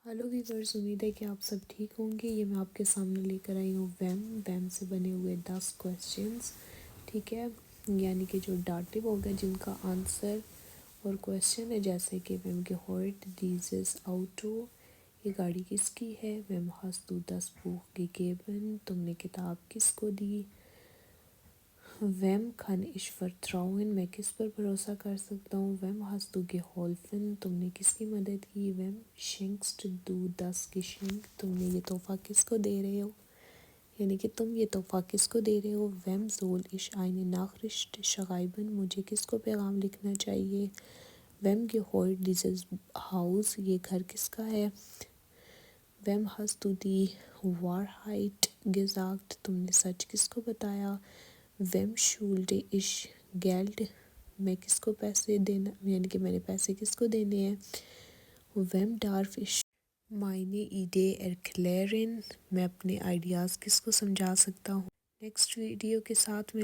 Hello viewers, امید ہے کہ آپ سب ٹھیک ہوں گے۔ یہ میں آپ کے سامنے لے کر آئی ہوں ویم سے بنے ہوئے 10 کویسچنز، ٹھیک ہے، یعنی کہ جو ڈاٹیو ہوگا جن کا آنسر اور کویسچن ہے، جیسے کہ ویم gehört dieses Auto، یہ گاڑی کس کی ہے، ویم hast du das Buch gegeben، تم نے کتاب کس کو دی، ویم kann ich vertrauen، میں کس پر بھروسہ کر سکتا ہوں، ویم hast du geholfen، تم نے کس کی مدد کی، ویم schenkst du das Geschenk، تم نے یہ تحفہ کس کو دے رہے ہو، یعنی کہ تم یہ تحفہ کس کو دے رہے ہو، ویم soll ich eine Nachricht schreiben، مجھے کس کو پیغام لکھنا چاہیے، ویم gehört dieses Haus، یہ گھر کس کا ہے، ویم hast du die Wahrheit gesagt، تم نے سچ کس کو بتایا، ویم schulde ich Geld، میں کس کو پیسے دینا، یعنی کہ میں نے پیسے کس کو دینے ہیں، ویم darf ich meine Idee erklären، میں اپنے آئیڈیاز کس کو سمجھا سکتا ہوں۔ نیکسٹ ویڈیو کے ساتھ میں